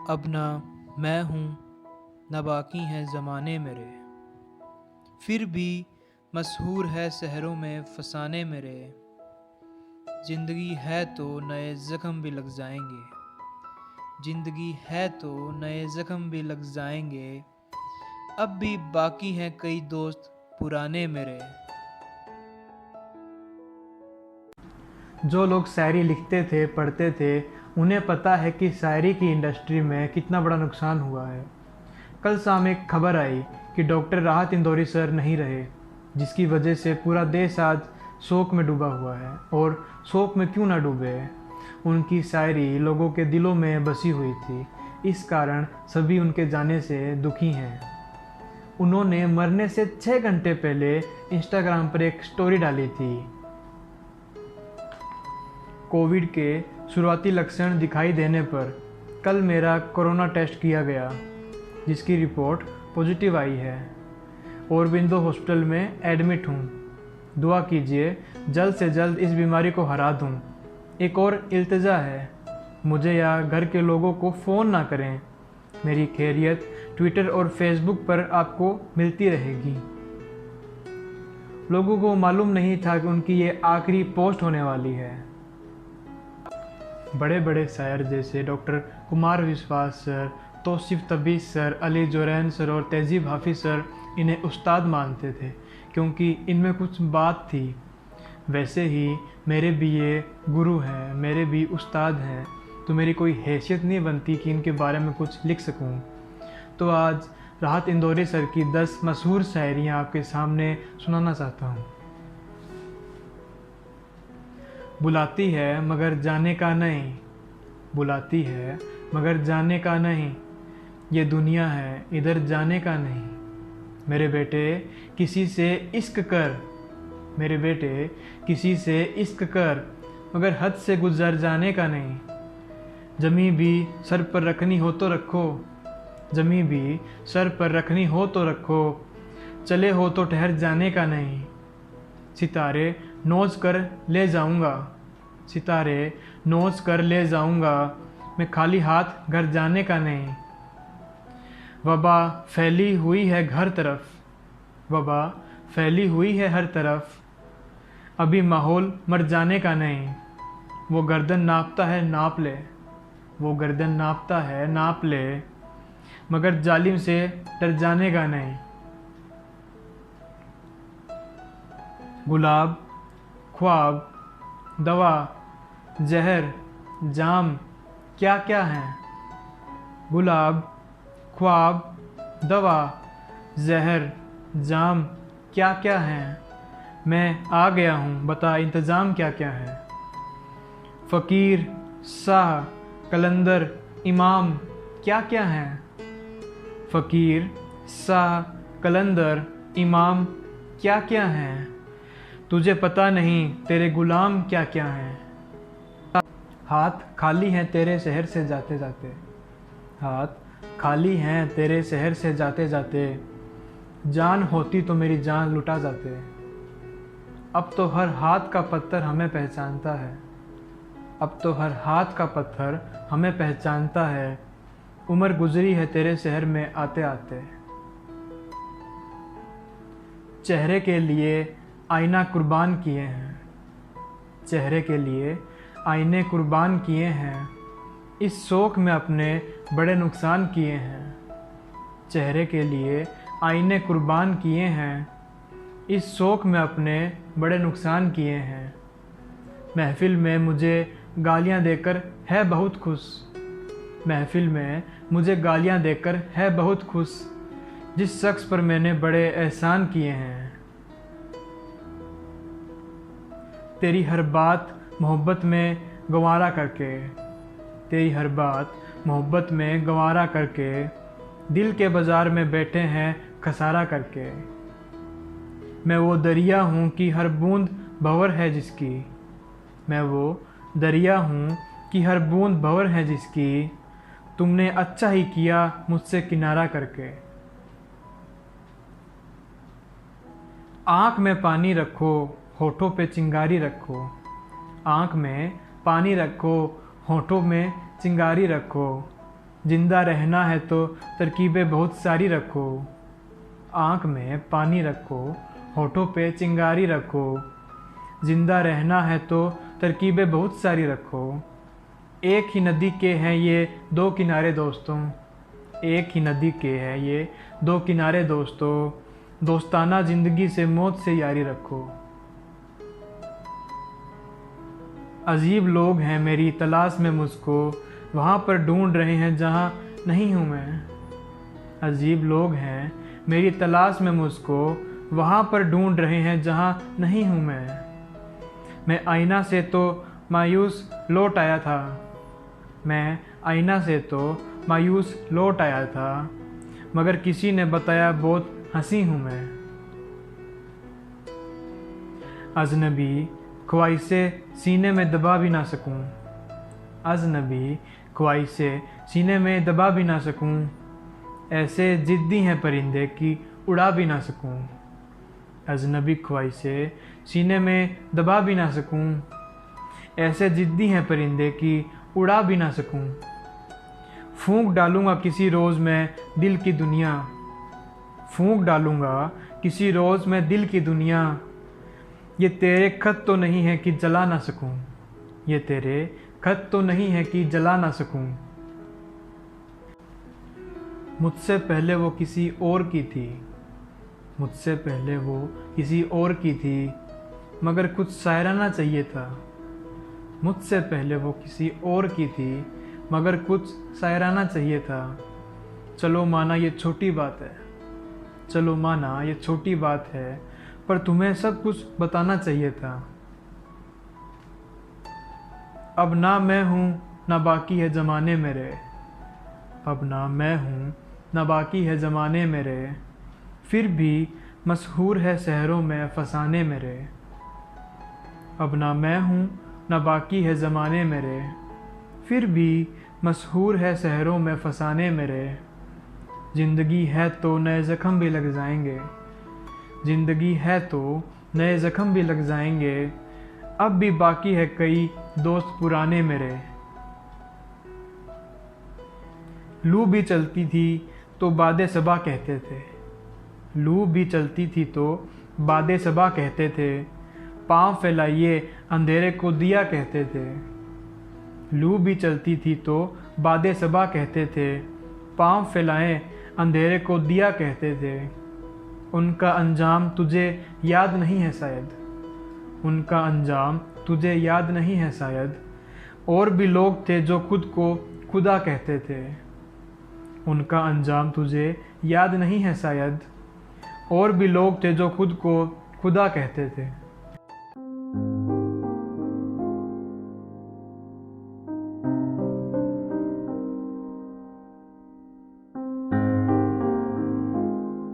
अब ना मैं हूँ न बाकी हैं ज़माने मेरे, फिर भी मशहूर है शहरों में फसाने मेरे। ज़िंदगी है तो नए ज़ख्म भी लग जाएंगे, ज़िंदगी है तो नए ज़ख्म भी लग जाएंगे। अब भी बाकी हैं कई दोस्त पुराने मेरे। जो लोग शायरी लिखते थे, पढ़ते थे, उन्हें पता है कि शायरी की इंडस्ट्री में कितना बड़ा नुकसान हुआ है। कल शाम एक खबर आई कि डॉक्टर राहत इंदौरी सर नहीं रहे, जिसकी वजह से पूरा देश आज शोक में डूबा हुआ है। और शोक में क्यों ना डूबे, उनकी शायरी लोगों के दिलों में बसी हुई थी। इस कारण सभी उनके जाने से दुखी हैं। उन्होंने मरने से 6 घंटे पहले इंस्टाग्राम पर एक स्टोरी डाली थी। कोविड के शुरुआती लक्षण दिखाई देने पर कल मेरा कोरोना टेस्ट किया गया, जिसकी रिपोर्ट पॉजिटिव आई है। औरबिंदो हॉस्पिटल में एडमिट हूँ। दुआ कीजिए जल्द से जल्द इस बीमारी को हरा दूँ। एक और इल्तिजा है, मुझे या घर के लोगों को फ़ोन ना करें। मेरी खैरियत ट्विटर और फेसबुक पर आपको मिलती रहेगी। लोगों को मालूम नहीं था कि उनकी ये आखिरी पोस्ट होने वाली है। बड़े बड़े शायर जैसे doctor Kumar Vishwas sir, Tauseef Tabeez sir, Ali Zorain sir और तहजीब हाफिज सर इन्हें उस्ताद मानते थे, क्योंकि इनमें कुछ बात थी। वैसे ही मेरे भी ये गुरु हैं, मेरे भी उस्ताद हैं, तो मेरी कोई हैसियत नहीं बनती कि इनके बारे में कुछ लिख सकूं। तो आज राहत इंदौरी सर की 10 मशहूर शायरियाँ आपके सामने सुनाना चाहता हूँ। बुलाती है मगर जाने का नहीं, बुलाती है मगर जाने का नहीं, ये दुनिया है इधर जाने का नहीं। मेरे बेटे किसी से इश्क कर, मेरे बेटे किसी से इश्क कर, मगर हद से गुजर जाने का नहीं। जमी भी सर पर रखनी हो तो रखो, जमी भी सर पर रखनी हो तो रखो, चले हो तो ठहर जाने का नहीं। सितारे नोच कर ले जाऊंगा, सितारे नोच कर ले जाऊंगा, मैं खाली हाथ घर जाने का नहीं। वबा फैली हुई है हर तरफ, वबा फैली हुई है हर तरफ, अभी माहौल मर जाने का नहीं। वो गर्दन नापता है नाप ले, वो गर्दन नापता है नाप ले, मगर जालिम से डर जाने का नहीं। गुलाब, ख्वाब, दवा, जहर, जाम क्या क्या हैं। गुलाब, ख्वाब, दवा, जहर, जाम क्या क्या हैं। मैं आ गया हूँ, बता इंतज़ाम क्या क्या है। फ़कीर, शाह, कलंदर, इमाम क्या क्या हैं। फ़कीर, शाह, कलंदर, इमाम क्या क्या हैं। तुझे पता नहीं तेरे गुलाम क्या क्या हैं। हाथ खाली हैं तेरे शहर से जाते जाते, हाथ खाली हैं तेरे शहर से जाते जाते, जान होती तो मेरी जान लुटा जाते। अब तो हर हाथ का पत्थर हमें पहचानता है, अब तो हर हाथ का पत्थर हमें पहचानता है। उम्र गुजरी है तेरे शहर में आते आते। चेहरे के लिए आईना कुर्बान किए हैं, चेहरे के लिए आईने कुर्बान किए हैं, इस शौक़ में अपने बड़े नुकसान किए हैं। चेहरे के लिए आईने कुर्बान किए हैं, इस शौक़ में अपने बड़े नुकसान किए हैं। महफ़िल में मुझे गालियाँ देकर है बहुत खुश, महफ़िल में मुझे गालियाँ देकर है बहुत खुश, जिस शख्स पर मैंने बड़े एहसान किए हैं। तेरी हर बात मोहब्बत में गंवारा करके, तेरी हर बात मोहब्बत में गंवारा करके, दिल के बाज़ार में बैठे हैं खसारा करके। मैं वो दरिया हूँ कि हर बूंद भंवर है जिसकी, मैं वो दरिया हूँ कि हर बूंद भंवर है जिसकी, तुमने अच्छा ही किया मुझसे किनारा करके। आँख में पानी रखो, होठों पे चिंगारी रखो, आँख में पानी रखो, होठों में चिंगारी रखो, जिंदा रहना है तो तरकीबें बहुत सारी रखो। आँख में पानी रखो, होठों पे चिंगारी रखो। जिंदा रहना है तो तरकीबें बहुत सारी रखो। एक ही नदी के हैं ये दो किनारे दोस्तों, एक ही नदी के हैं ये दो किनारे दोस्तों। दोस्ताना ज़िंदगी से मौत से यारी रखो। अजीब लोग हैं मेरी तलाश में मुझको, वहाँ पर ढूंढ रहे हैं जहाँ नहीं हूँ मैं। अजीब लोग हैं मेरी तलाश में मुझको, वहाँ पर ढूंढ रहे हैं जहाँ नहीं हूँ मैं आईना से तो मायूस लौट आया था। मैं आईना से तो मायूस लौट आया था, मगर किसी ने बताया बहुत हंसी हूँ मैं। अजनबी ख्वाहिशें सीने में दबा भी ना सकूं, अजनबी ख्वाहिशें सीने में दबा भी ना सकूं। ऐसे ज़िद्दी हैं परिंदे कि उड़ा भी ना सकूं। अजनबी ख्वाहिशें सीने में दबा भी ना सकूं। ऐसे ज़िद्दी हैं परिंदे कि उड़ा भी ना सकूं। फूंक डालूंगा किसी रोज़ मैं दिल की दुनिया, फूंक डालूंगा किसी रोज़ मैं दिल की दुनिया। ये तेरे खत तो नहीं है कि जला ना सकूं, ये तेरे खत तो नहीं है कि जला ना सकूं। मुझसे पहले वो किसी और की थी, मुझसे पहले वो किसी और की थी, मगर कुछ शायराना चाहिए था। मुझसे पहले वो किसी और की थी, मगर कुछ शायराना चाहिए था। चलो माना ये छोटी बात है, चलो माना ये छोटी बात है, पर तुम्हें सब कुछ बताना चाहिए था। अब ना मैं हूँ ना बाकी है ज़माने मेरे, अब ना मैं हूँ ना बाकी है ज़माने मेरे। फिर भी मशहूर है शहरों में अफसाने मेरे। अब ना मैं हूँ ना बाकी है ज़माने मेरे, फिर भी मशहूर है शहरों में फसाने मेरे। ज़िंदगी है तो नए ज़ख्म भी लग जाएंगे, ज़िंदगी है तो नए ज़ख्म भी लग जाएंगे। अब भी बाकी है कई दोस्त पुराने मेरे। लू भी चलती थी तो बादे सबा कहते थे, लू भी चलती थी तो बादे सबा कहते थे। पाँव फैलाइए अंधेरे को दिया कहते थे। लू भी चलती थी तो बादे सबा कहते थे। पाँव फैलाएं अंधेरे को दिया कहते थे। उनका अंजाम तुझे याद नहीं है शायद, उनका अंजाम तुझे याद नहीं है शायद। और भी लोग थे जो खुद को खुदा कहते थे, उनका अंजाम तुझे याद नहीं है शायद। और भी लोग थे जो खुद को खुदा कहते थे।